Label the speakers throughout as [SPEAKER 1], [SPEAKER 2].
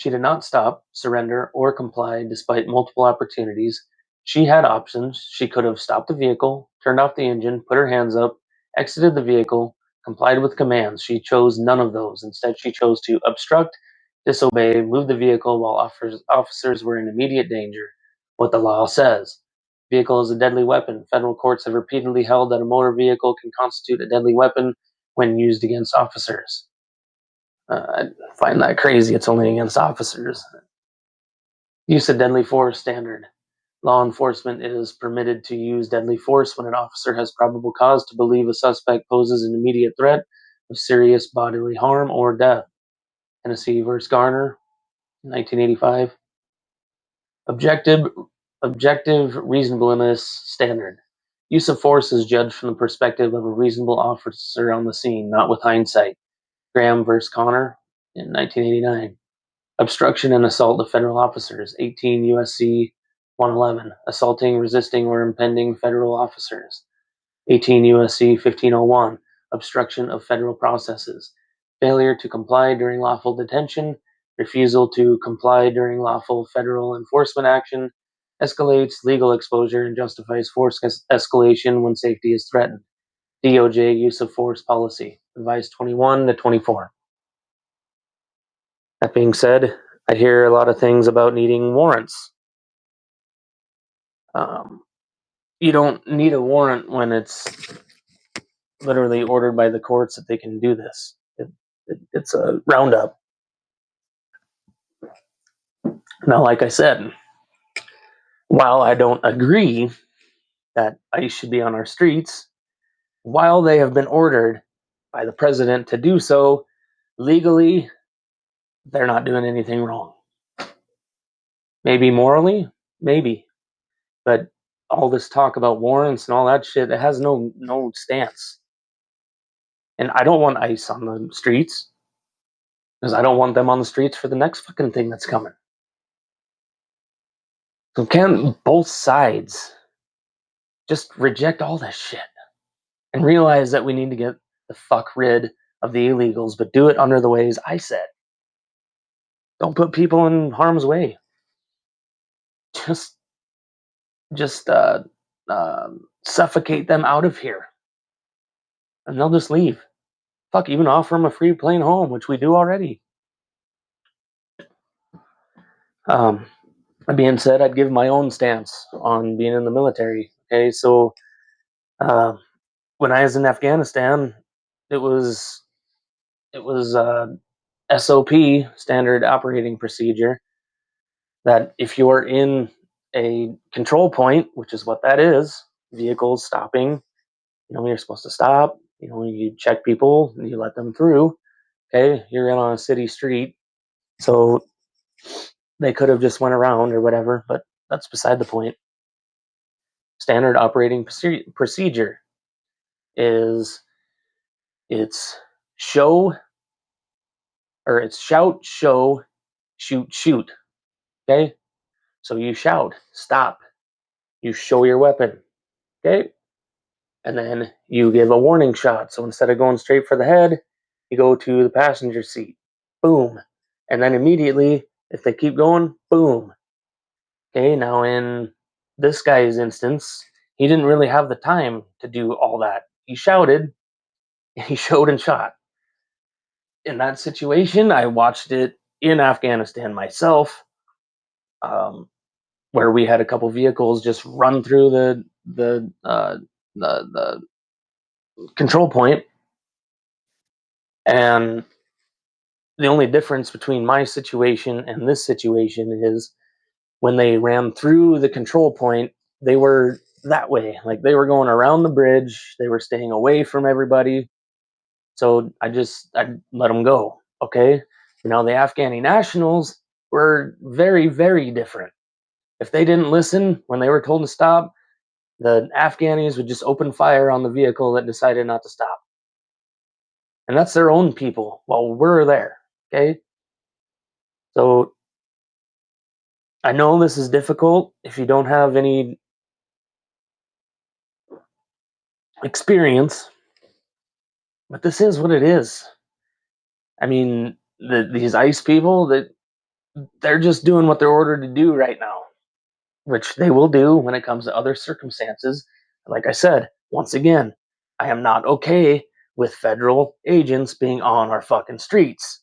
[SPEAKER 1] She did not stop, surrender, or comply despite multiple opportunities. She had options. She could have stopped the vehicle, turned off the engine, put her hands up, exited the vehicle, complied with commands. She chose none of those. Instead, she chose to obstruct, disobey, move the vehicle while officers were in immediate danger. What the law says. Vehicle is a deadly weapon. Federal courts have repeatedly held that a motor vehicle can constitute a deadly weapon when used against officers. I find that crazy. It's only against officers. Use of deadly force standard. Law enforcement is permitted to use deadly force when an officer has probable cause to believe a suspect poses an immediate threat of serious bodily harm or death. Tennessee v. Garner, 1985. Objective reasonableness standard. Use of force is judged from the perspective of a reasonable officer on the scene, not with hindsight. Graham v. Connor in 1989. Obstruction and assault of federal officers, 18 U.S.C. 111. Assaulting, resisting, or impeding federal officers, 18 U.S.C. 1501. Obstruction of federal processes. Failure to comply during lawful detention. Refusal to comply during lawful federal enforcement action. Escalates legal exposure and justifies force escalation when safety is threatened. DOJ use of force policy. Advice 21 to 24. That being said, I hear a lot of things about needing warrants. You don't need a warrant when it's literally ordered by the courts that they can do this. It's a roundup. Now, like I said, while I don't agree that ICE should be on our streets, while they have been ordered by the president to do so legally, they're not doing anything wrong. Maybe morally, maybe, but all this talk about warrants and all that shit, it has no stance. And I don't want ICE on the streets because I don't want them on the streets for the next fucking thing that's coming. So can both sides just reject all this shit and realize that we need to get the fuck rid of the illegals, but do it under the ways I said. Don't put people in harm's way. Just suffocate them out of here, and they'll just leave. Fuck, even offer them a free plane home, which we do already. That being said, I'd give my own stance on being in the military. Okay, so when I was in Afghanistan, it was SOP, standard operating procedure, that if you're in a control point, which is what that is, vehicles stopping, you're supposed to stop, you check people, you let them through. Okay, you're in on a city street, so they could have just went around or whatever, but that's beside the point. Standard operating procedure is it's shout, show, shoot. Okay, so you shout, stop, you show your weapon. Okay, and then you give a warning shot. So instead of going straight for the head, you go to the passenger seat. Boom, and then immediately, if they keep going, boom. Okay, now in this guy's instance, he didn't really have the time to do all that. He shouted, he showed and shot. In that situation, I watched it in Afghanistan myself, where we had a couple vehicles just run through the control point, and the only difference between my situation and this situation is when they ran through the control point, they were that way. Like, they were going around the bridge. They were staying away from everybody. So I let them go. Okay. Now the Afghani nationals were very, very different. If they didn't listen when they were told to stop, the Afghanis would just open fire on the vehicle that decided not to stop. And that's their own people while we're there. Okay. So I know this is difficult if you don't have any experience, but this is what it is. I mean, these ICE people, that They're just doing what they're ordered to do right now, which they will do when it comes to other circumstances. Like I said, once again, I am not okay with federal agents being on our fucking streets.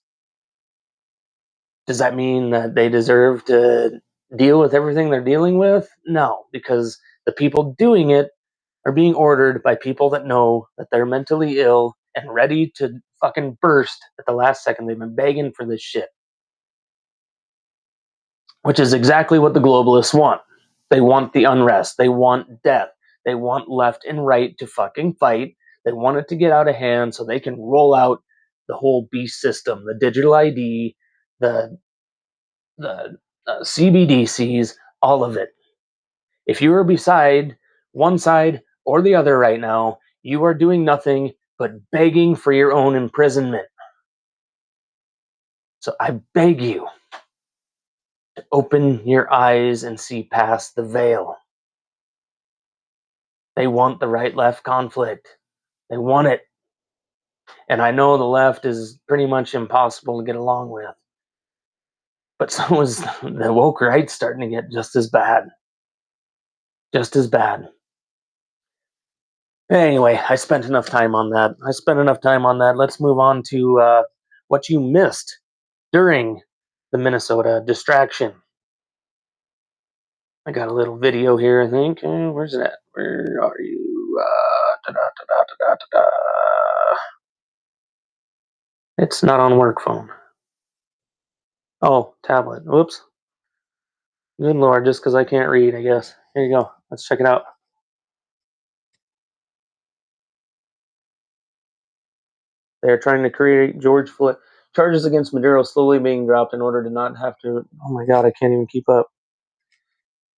[SPEAKER 1] Does that mean that they deserve to deal with everything they're dealing with? No, because the people doing it are being ordered by people that know that they're mentally ill and ready to fucking burst at the last second. They've been begging for this shit, which is exactly what the globalists want. They want the unrest. They want death. They want left and right to fucking fight. They want it to get out of hand so they can roll out the whole beast system, the digital ID, the CBDCs, all of it. If you are beside one side or the other right now, you are doing nothing but begging for your own imprisonment. So I beg you to open your eyes and see past the veil. They want the right left conflict. They want it. And I know the left is pretty much impossible to get along with. But so is the woke right starting to get just as bad. Just as bad. Anyway, I spent enough time on that. Let's move on to what you missed during the Minnesota distraction. I got a little video here, I think. Where's it at? Where are you? It's not on work phone. Oh, tablet. Whoops. Good lord, just because I can't read, I guess. Here you go. Let's check it out. They're trying to create George Floyd. Charges against Maduro slowly being dropped in order to not have to. Oh my god, I can't even keep up.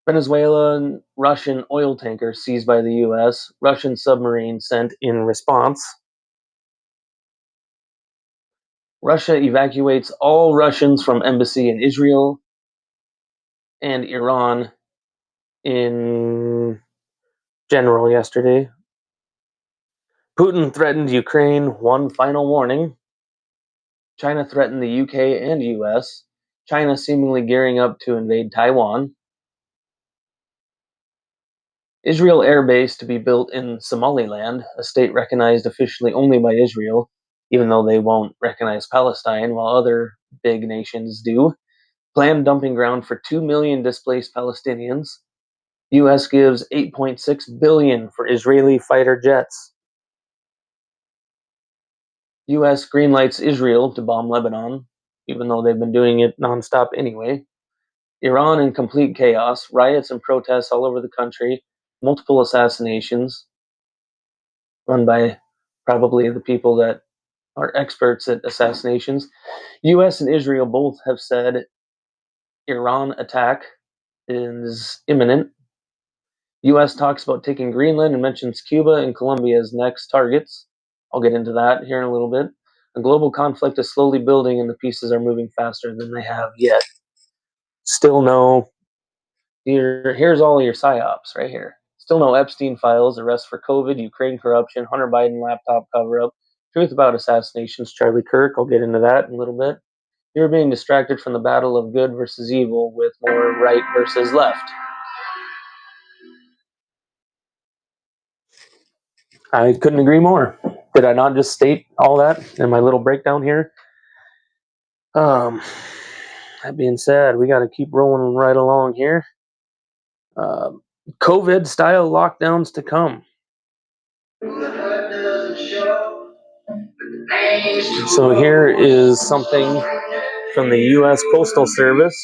[SPEAKER 1] Venezuelan Russian oil tanker seized by the U.S. Russian submarine sent in response. Russia evacuates all Russians from embassy in Israel and Iran in general yesterday. Putin threatened Ukraine one final warning. China threatened the UK and US. China seemingly gearing up to invade Taiwan. Israel air base to be built in Somaliland, a state recognized officially only by Israel, even though they won't recognize Palestine while other big nations do. Planned dumping ground for 2 million displaced Palestinians. US gives 8.6 billion for Israeli fighter jets. US greenlights Israel to bomb Lebanon, even though they've been doing it nonstop anyway. Iran in complete chaos, riots and protests all over the country, multiple assassinations run by probably the people that are experts at assassinations. US and Israel both have said Iran attack is imminent. US talks about taking Greenland and mentions Cuba and Colombia as next targets. I'll get into that here in a little bit. A global conflict is slowly building and the pieces are moving faster than they have yet. Still no, here's all your psyops right here. Still no Epstein files, arrest for COVID, Ukraine corruption, Hunter Biden laptop cover up, truth about assassinations, Charlie Kirk. I'll get into that in a little bit. You're being distracted from the battle of good versus evil with more right versus left. I couldn't agree more. Did I not just state all that in my little breakdown here? Um, that being said, we got to keep rolling right along here. Um, COVID style lockdowns to come. So here is something from the U.S. Postal Service.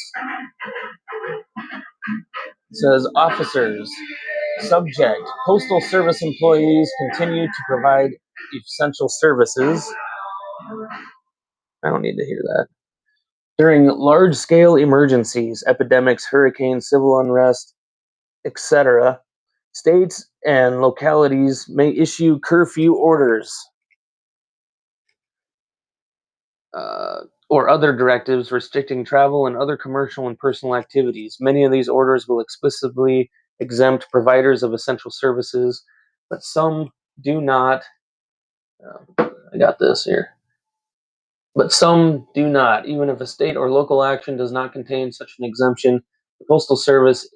[SPEAKER 1] It says officers, subject, Postal Service employees continue to provide essential services. I don't need to hear that. During large-scale emergencies, epidemics, hurricanes, civil unrest, etc., states and localities may issue curfew orders or other directives restricting travel and other commercial and personal activities. Many of these orders will explicitly exempt providers of essential services, but some do not. I got this here. but some do not. Even if a state or local action does not contain such an exemption, the Postal Service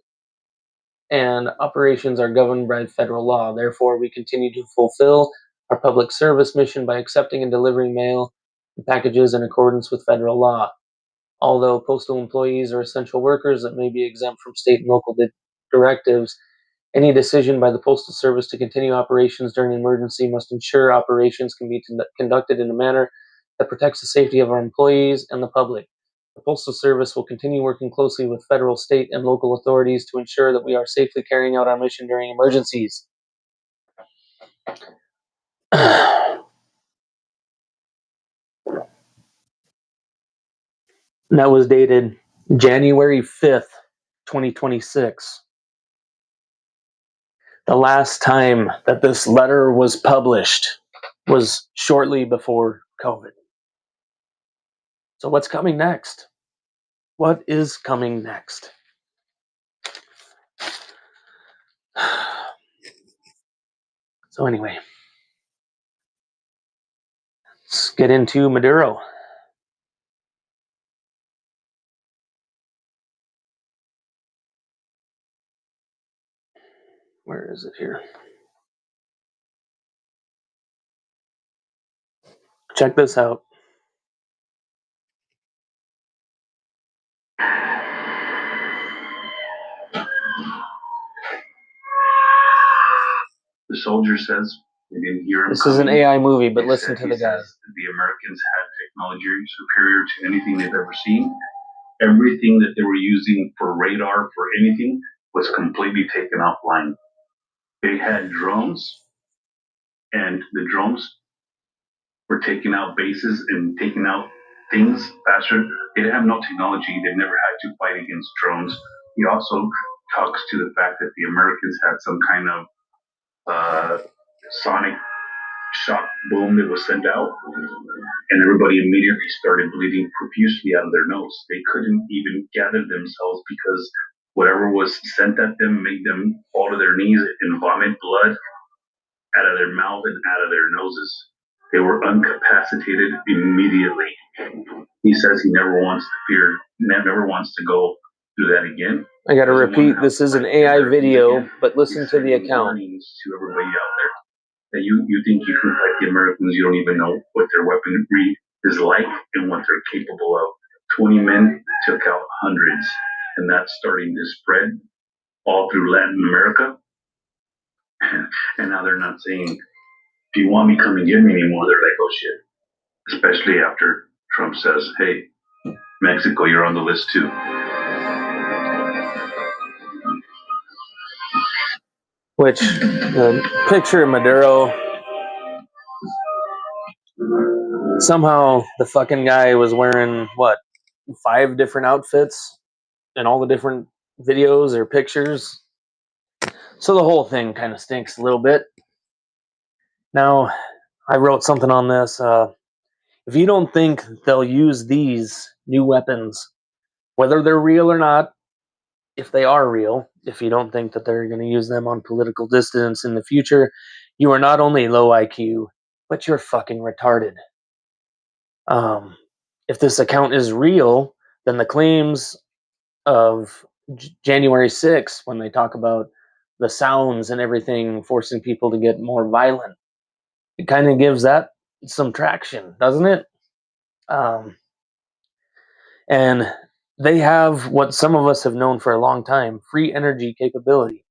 [SPEAKER 1] and operations are governed by federal law. Therefore, we continue to fulfill our public service mission by accepting and delivering mail and packages in accordance with federal law. Although postal employees are essential workers that may be exempt from state and local directives, any decision by the Postal Service to continue operations during an emergency must ensure operations can be conducted in a manner that protects the safety of our employees and the public. The Postal Service will continue working closely with federal, state, and local authorities to ensure that we are safely carrying out our mission during emergencies. That was dated January 5th, 2026. The last time that this letter was published was shortly before COVID. So, what's coming next? What is coming next? So, anyway, let's get into Maduro. Where is it here? Check this out.
[SPEAKER 2] The soldier says they didn't hear him.
[SPEAKER 1] This is an AI movie, but listen to the guy.
[SPEAKER 2] The Americans had technology superior to anything they've ever seen. Everything that they were using for radar, for anything, was completely taken offline. They had drones, and the drones were taking out bases and taking out things faster. They didn't have no technology. They never had to fight against drones. He also talks to the fact that the Americans had some kind of sonic shock boom that was sent out, and everybody immediately started bleeding profusely out of their nose. They couldn't even gather themselves because whatever was sent at them made them fall to their knees and vomit blood out of their mouth and out of their noses. They were incapacitated immediately. He says he never wants to fear, never wants to go through that again.
[SPEAKER 1] I gotta repeat, this is an AI video, but listen to the account.
[SPEAKER 2] To everybody out there that you think you can fight the Americans, you don't even know what their weaponry is like and what they're capable of. 20 men took out hundreds, and that's starting to spread all through Latin America. And now they're not saying, if you want me, come and get me anymore. They're like, oh shit. Especially after Trump says, hey, Mexico, you're on the list too.
[SPEAKER 1] Which, the picture of Maduro, somehow the fucking guy was wearing, what, 5 different outfits in all the different videos or pictures. So the whole thing kind of stinks a little bit. Now, I wrote something on this. If you don't think they'll use these new weapons, whether they're real or not, if they are real, if you don't think that they're going to use them on political dissidents in the future, you are not only low IQ, but you're fucking retarded. If this account is real, then the claims of January 6th, when they talk about the sounds and everything forcing people to get more violent, it kind of gives that some traction, doesn't it? And they have what some of us have known for a long time, free energy capability.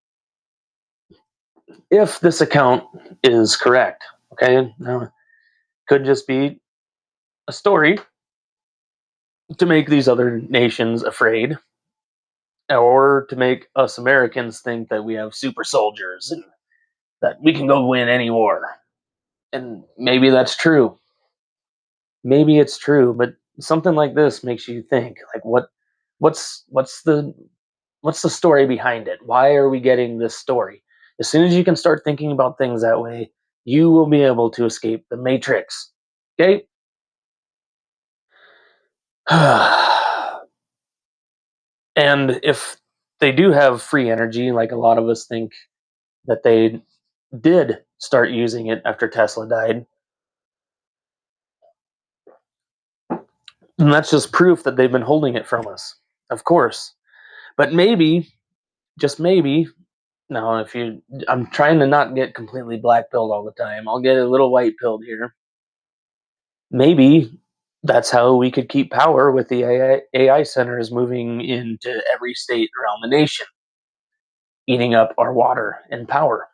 [SPEAKER 1] If this account is correct, okay, now, could just be a story to make these other nations afraid, or to make us Americans think that we have super soldiers and that we can go win any war. And maybe that's true. Maybe it's true, but something like this makes you think, like, what's the story behind it? Why are we getting this story? As soon as you can start thinking about things that way, you will be able to escape the matrix. Okay? And if they do have free energy, like a lot of us think that they did start using it after Tesla died, And that's just proof that they've been holding it from us, of course. But maybe, just maybe, no, I'm trying to not get completely black pilled all the time. I'll get a little white pilled here. Maybe that's how we could keep power with the AI centers moving into every state around the nation, eating up our water and power.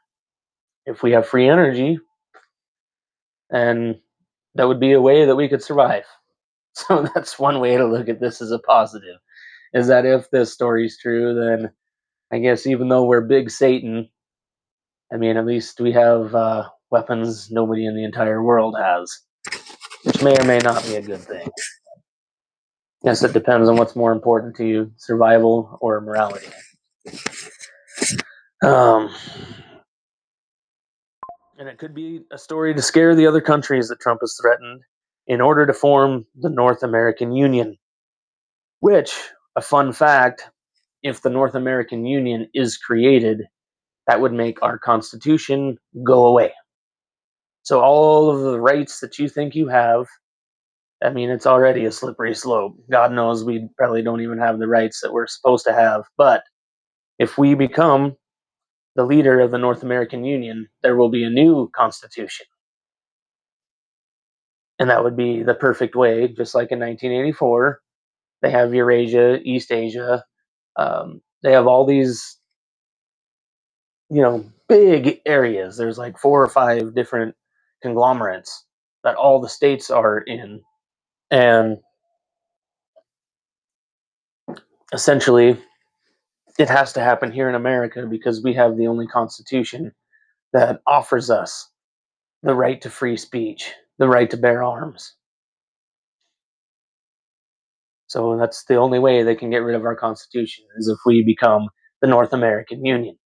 [SPEAKER 1] If we have free energy, and that would be a way that we could survive. So that's one way to look at this as a positive. Is that if this story's true, then I guess even though we're big Satan, I mean, at least we have weapons nobody in the entire world has, which may or may not be a good thing. Yes, it depends on what's more important to you, survival or morality. Um, and it could be a story to scare the other countries that Trump has threatened in order to form the North American Union. Which, a fun fact, if the North American Union is created, that would make our Constitution go away. So all of the rights that you think you have, I mean, it's already a slippery slope. God knows we probably don't even have the rights that we're supposed to have. But if we become the leader of the North American Union, there will be a new constitution. And that would be the perfect way, just like in 1984. They have Eurasia, East Asia. They have all these, big areas. There's like 4 or 5 different conglomerates that all the states are in. And essentially, it has to happen here in America because we have the only constitution that offers us the right to free speech, the right to bear arms. So that's the only way they can get rid of our constitution is if we become the North American Union.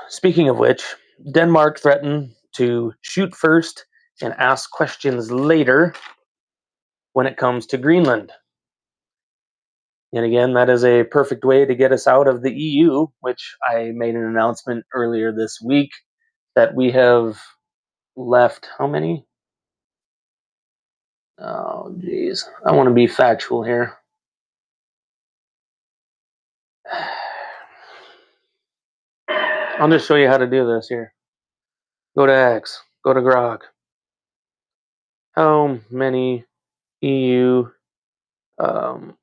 [SPEAKER 1] Speaking of which, Denmark threatened to shoot first and ask questions later when it comes to Greenland. And again, that is a perfect way to get us out of the EU, which I made an announcement earlier this week that we have left how many? Oh, geez. I want to be factual here. I'll just show you how to do this here. Go to X, go to Grok. How many EU um,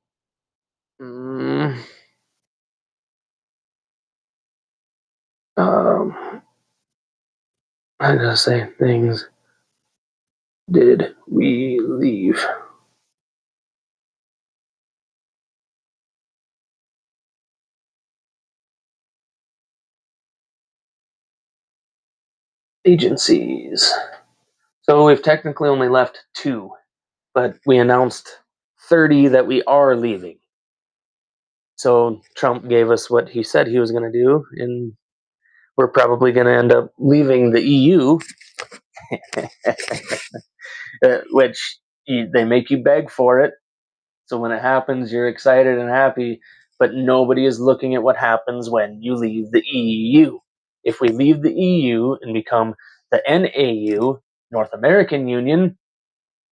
[SPEAKER 1] mm, um, I gotta say things did we leave? Agencies. So we've technically only left 2, but we announced 30 that we are leaving. So Trump gave us what he said he was going to do, and we're probably going to end up leaving the EU, which they make you beg for it. So when it happens, you're excited and happy, but nobody is looking at what happens when you leave the EU. If we leave the EU and become the NAU, North American Union,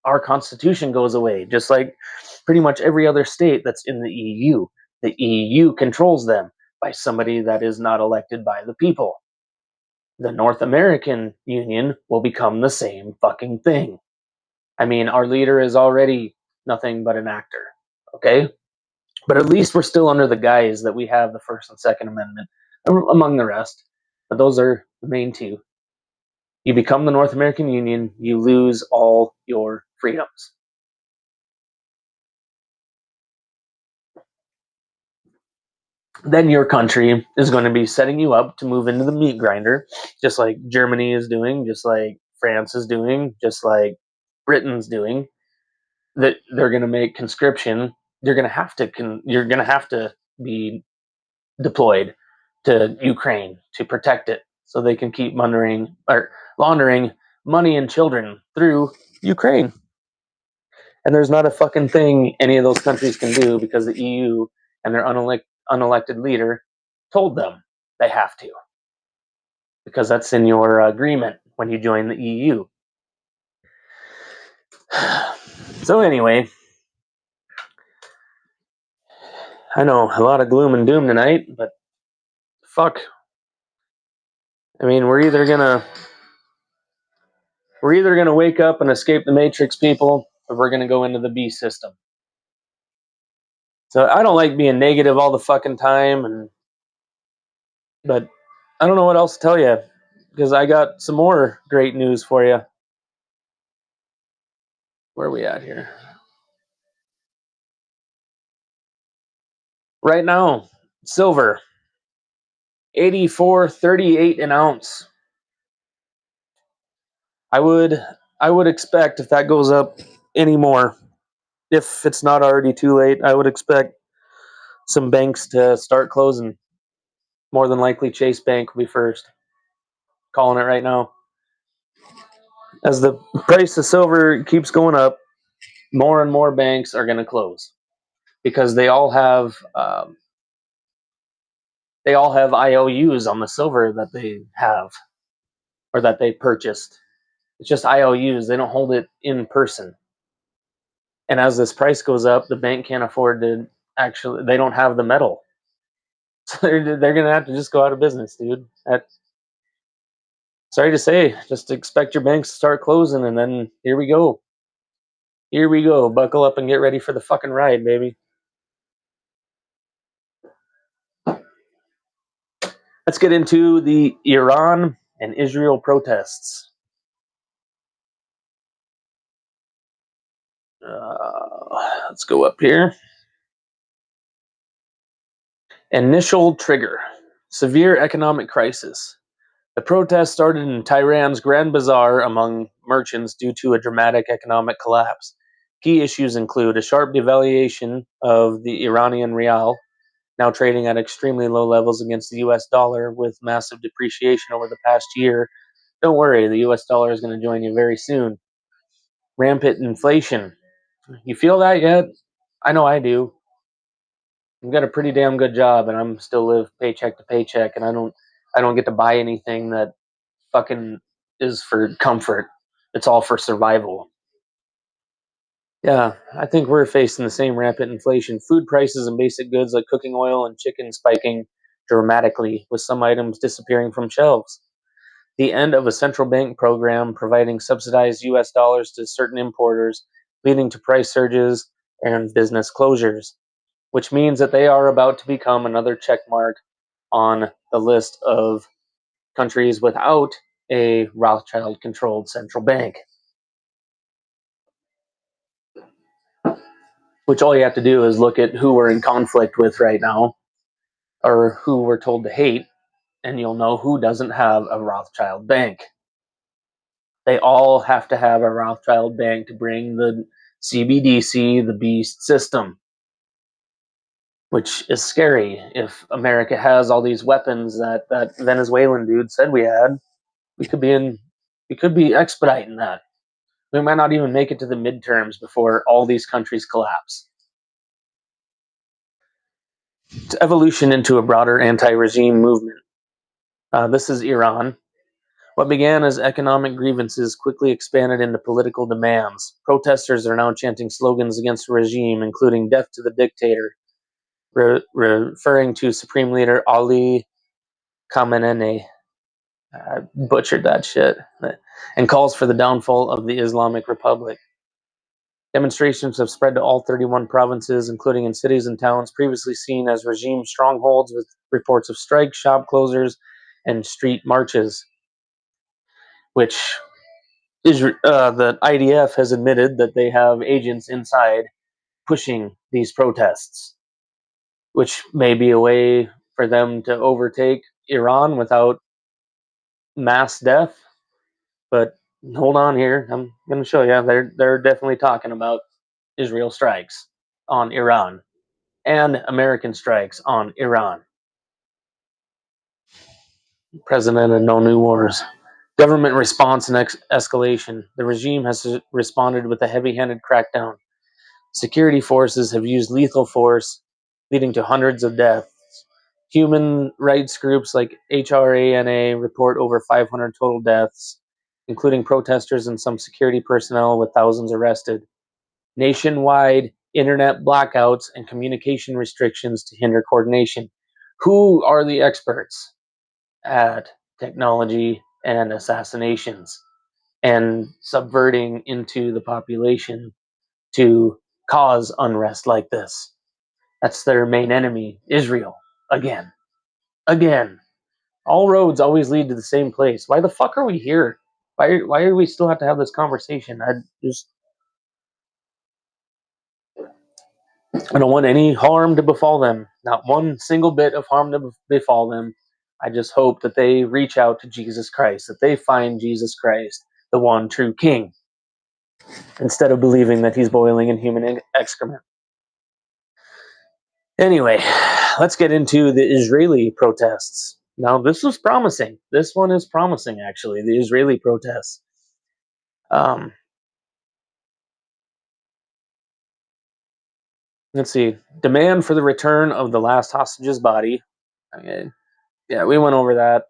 [SPEAKER 1] our constitution goes away, just like pretty much every other state that's in the EU. The EU controls them by somebody that is not elected by the people. The North American Union will become the same fucking thing. I mean, our leader is already nothing but an actor, okay? But at least we're still under the guise that we have the First and Second Amendment, among the rest. But those are the main 2. You become the North American Union, you lose all your freedoms. Then your country is going to be setting you up to move into the meat grinder, just like Germany is doing, just like France is doing, just like Britain's doing. That they're going to make conscription. You're going to have to. You're going to have to be deployed to Ukraine to protect it, so they can keep laundering money and children through Ukraine. And there's not a fucking thing any of those countries can do because the EU and their unelected leader told them they have to, because that's in your agreement when you join the EU. So anyway, I know a lot of gloom and doom tonight, but fuck. I mean, we're either gonna wake up and escape the Matrix, people, or we're gonna go into the B system. So I don't like being negative all the fucking time, but I don't know what else to tell you because I got some more great news for you. Where are we at here? Right now, silver, 84.38 an ounce. I would I would expect if that goes up anymore, if it's not already too late, I would expect some banks to start closing. More than likely, Chase Bank will be first. Calling it right now. As the price of silver keeps going up, more and more banks are going to close because they all have IOUs on the silver that they have or that they purchased. It's just IOUs. They don't hold it in person. And as this price goes up, the bank can't afford to actually. They don't have the metal, so they're going to have to just go out of business, dude. Sorry to say, just expect your banks to start closing, and then here we go. Here we go. Buckle up and get ready for the fucking ride, baby. Let's get into the Iran and Israel protests. Let's go up here. Initial trigger: severe economic crisis. The protest started in Tehran's Grand Bazaar among merchants due to a dramatic economic collapse. Key issues include a sharp devaluation of the Iranian rial, now trading at extremely low levels against the US dollar with massive depreciation over the past year. Don't worry, the US dollar is going to join you very soon. Rampant inflation. You feel that yet? I know I do. I've got a pretty damn good job and I'm still live paycheck to paycheck and I don't get to buy anything that fucking is for comfort. It's all for survival. Yeah, I think we're facing the same rampant inflation. Food prices and basic goods like cooking oil and chicken spiking dramatically, with some items disappearing from shelves. The end of a central bank program providing subsidized US dollars to certain importers, leading to price surges and business closures, which means that they are about to become another check mark on the list of countries without a Rothschild controlled central bank. Which all you have to do is look at who we're in conflict with right now or who we're told to hate, and you'll know who doesn't have a Rothschild bank. They all have to have a Rothschild bank to bring the CBDC, the beast system, which is scary. If America has all these weapons that Venezuelan dude said we had, we could be expediting that. We might not even make it to the midterms before all these countries collapse. It's evolution into a broader anti-regime movement. This is Iran. What began as economic grievances quickly expanded into political demands. Protesters are now chanting slogans against the regime, including "Death to the Dictator," referring to Supreme Leader Ali Khamenei. I butchered that shit. And calls for the downfall of the Islamic Republic. Demonstrations have spread to all 31 provinces, including in cities and towns previously seen as regime strongholds, with reports of strikes, shop closures, and street marches, which the IDF has admitted that they have agents inside pushing these protests, which may be a way for them to overtake Iran without mass death. But hold on here, I'm going to show you. They're definitely talking about Israel strikes on Iran and American strikes on Iran. President of no new wars. Government response and escalation. The regime has responded with a heavy-handed crackdown. Security forces have used lethal force, leading to hundreds of deaths. Human rights groups like HRANA report over 500 total deaths, including protesters and some security personnel, with thousands arrested. nationwide internet blackouts and communication restrictions to hinder coordination. Who are the experts at technology and assassinations and subverting into the population to cause unrest like this? That's their main enemy, Israel. Again. Again. All roads always lead to the same place. Why the fuck are we here? Why do we still have to have this conversation? I don't want any harm to befall them. Not one single bit of harm to befall them. I just hope that they reach out to Jesus Christ, that they find Jesus Christ, the one true King, instead of believing that he's boiling in human excrement. Anyway, let's get into the Israeli protests. Now, this was promising. This one is promising, actually, the Israeli protests. Um, let's see. Demand for the return of the last hostage's body. Yeah, we went over that.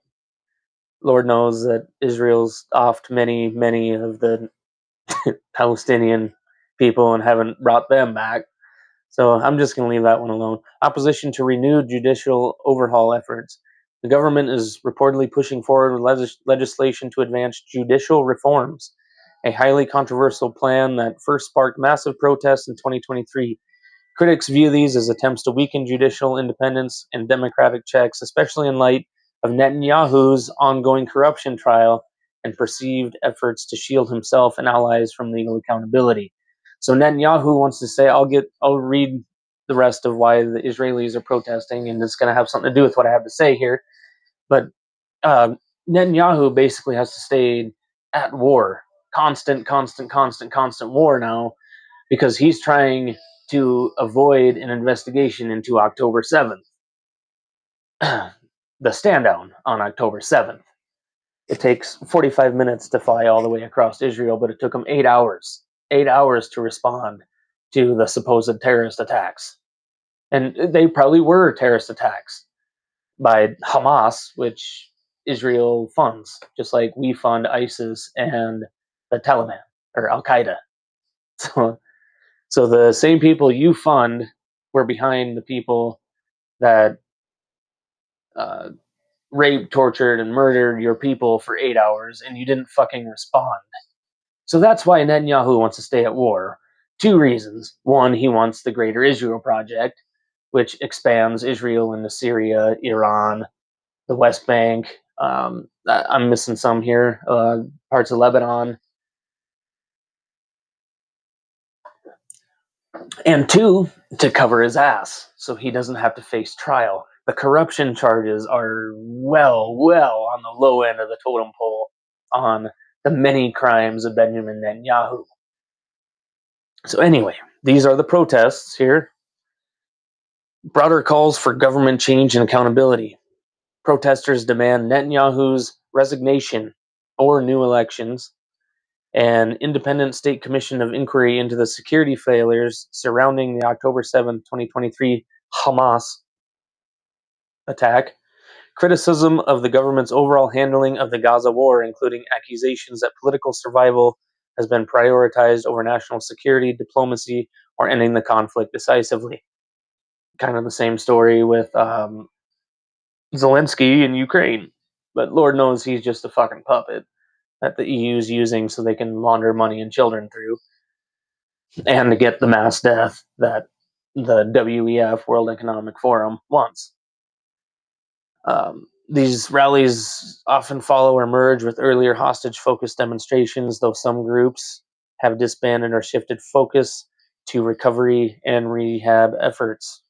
[SPEAKER 1] Lord knows that Israel's offed many of the Palestinian people and haven't brought them back. So I'm just going to leave that one alone. Opposition to renewed judicial overhaul efforts. The government is reportedly pushing forward legislation to advance judicial reforms, a highly controversial plan that first sparked massive protests in 2023. Critics view these as attempts to weaken judicial independence and democratic checks, especially in light of Netanyahu's ongoing corruption trial and perceived efforts to shield himself and allies from legal accountability. So Netanyahu wants to say, I'll read the rest of why the Israelis are protesting, and it's going to have something to do with what I have to say here. But uh, Netanyahu basically has to stay at war, constant war now, because he's trying to avoid an investigation into October 7th, the stand down on October 7th. It takes 45 minutes to fly all the way across Israel, but it took them 8 hours to respond to the supposed terrorist attacks. And they probably were terrorist attacks by Hamas, which Israel funds, just like we fund ISIS and the Taliban or Al Qaeda. So So the same people you fund were behind the people that uh, raped, tortured, and murdered your people for 8 hours, and you didn't fucking respond. So that's why Netanyahu wants to stay at war. Two reasons. One, he wants the Greater Israel Project, which expands Israel into Syria, Iran, the West Bank. I'm missing some here. Parts of Lebanon. And two, to cover his ass so he doesn't have to face trial. The corruption charges are well on the low end of the totem pole on the many crimes of Benjamin Netanyahu. So anyway, these are the protests here. Broader calls for government change and accountability. Protesters demand Netanyahu's resignation or new elections. An independent state commission of inquiry into the security failures surrounding the October 7th, 2023 Hamas attack. Criticism of the government's overall handling of the Gaza war, including accusations that political survival has been prioritized over national security, diplomacy, or ending the conflict decisively. Kind of the same story with Zelensky in Ukraine. But Lord knows he's just a fucking puppet that the EU is using so they can launder money and children through, and to get the mass death that the WEF, World Economic Forum, wants. These rallies often follow or merge with earlier hostage-focused demonstrations, though some groups have disbanded or shifted focus to recovery and rehab efforts.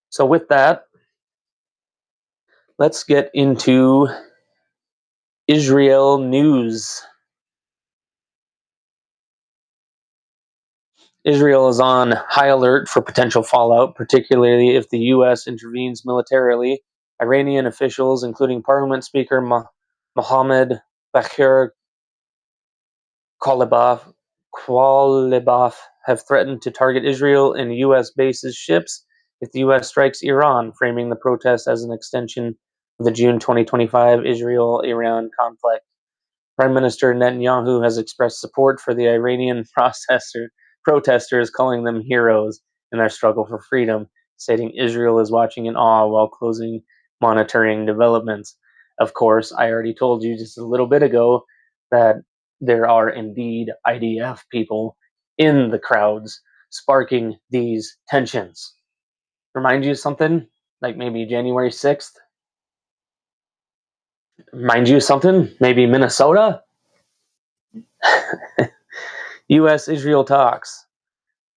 [SPEAKER 1] So with that, let's get into Israel news. Israel is on high alert for potential fallout, particularly if the U.S. intervenes militarily. Iranian officials, including Parliament Speaker Mohammed Bagher Qualibaf, have threatened to target Israel and U.S. bases ships if the U.S. strikes Iran, framing the protest as an extension of the June 2025 Israel-Iran conflict. Prime Minister Netanyahu has expressed support for the Iranian protesters, calling them heroes in their struggle for freedom, stating Israel is watching in awe while closing monitoring developments. Of course, I already told you just a little bit ago that there are indeed IDF people in the crowds sparking these tensions. Remind you of something? Like maybe January 6th? Remind you of something? Maybe Minnesota? U.S. Israel talks.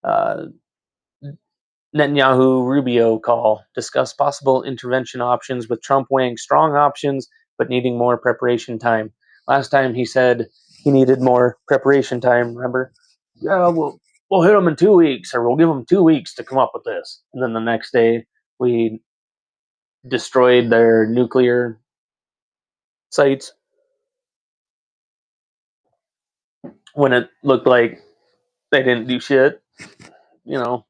[SPEAKER 1] Uh, Netanyahu Rubio call. Discuss possible intervention options with Trump weighing strong options but needing more preparation time. Last time he said he needed more preparation time, remember? Yeah, we'll hit them in 2 weeks, or we'll give them 2 weeks to come up with this. And then the next day, we destroyed their nuclear sites when it looked like they didn't do shit. You know,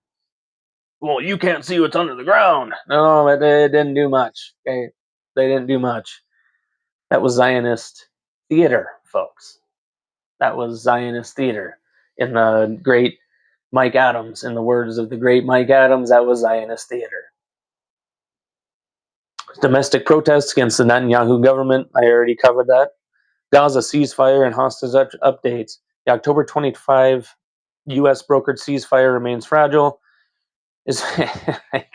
[SPEAKER 1] well, you can't see what's under the ground. No, it didn't do much. Okay, they didn't do much. That was Zionist theater, folks. That was Zionist theater. In the great Mike Adams, in the words of the great Mike Adams, that was Zionist theater. Domestic protests against the Netanyahu government, I already covered that. Gaza ceasefire and hostage updates. The October 25 U.S. brokered ceasefire remains fragile.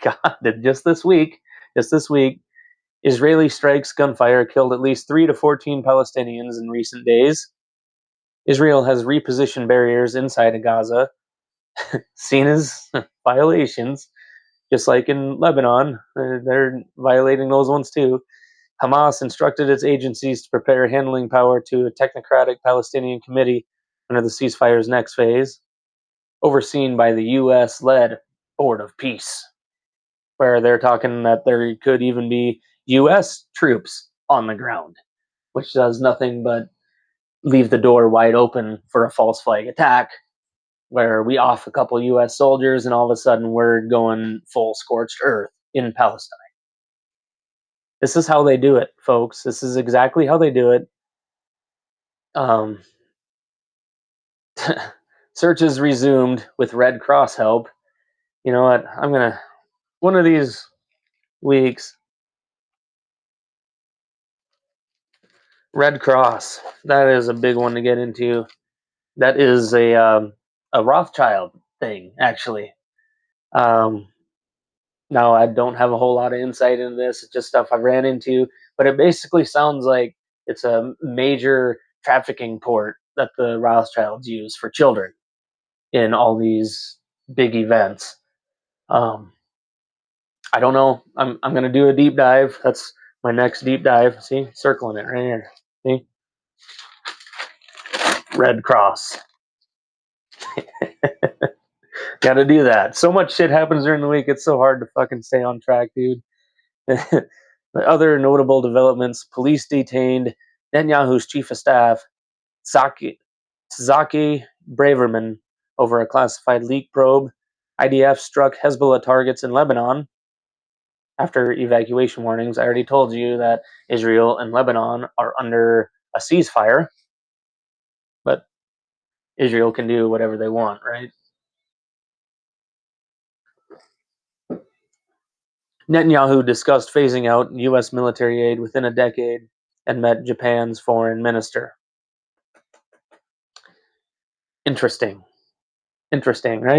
[SPEAKER 1] God, just this week, Israeli strikes gunfire killed at least 3 to 14 Palestinians in recent days. Israel has repositioned barriers inside of Gaza, seen as violations, just like in Lebanon. They're violating those ones too. Hamas instructed its agencies to prepare handling power to a technocratic Palestinian committee under the ceasefire's next phase, overseen by the U.S. led Board of Peace, where they're talking that there could even be U.S. troops on the ground, which does nothing but leave the door wide open for a false flag attack, where we off a couple U.S. soldiers and all of a sudden we're going full scorched earth in Palestine. This is how they do it, folks. This is exactly how they do it. Um, Searches resumed with Red Cross help. You know what? I'm going to, one of these weeks, Red Cross. That is a big one to get into. That is a Rothschild thing, actually. Um, Now, I don't have a whole lot of insight into this. It's just stuff I ran into, but it basically sounds like it's a major trafficking port that the Rothschilds use for children in all these big events. Um, I don't know. I'm gonna do a deep dive. That's my next deep dive. See, circling it right here. See, Red Cross. Got to do that. So much shit happens during the week. It's so hard to fucking stay on track, dude. Other notable developments: police detained Netanyahu's chief of staff, Zaki Braverman, over a classified leak probe. IDF struck Hezbollah targets in Lebanon after evacuation warnings. I already told you that Israel and Lebanon are under a ceasefire, but Israel can do whatever they want, right? Netanyahu discussed phasing out U.S. military aid within a decade and met Japan's foreign minister. Interesting. Interesting, right?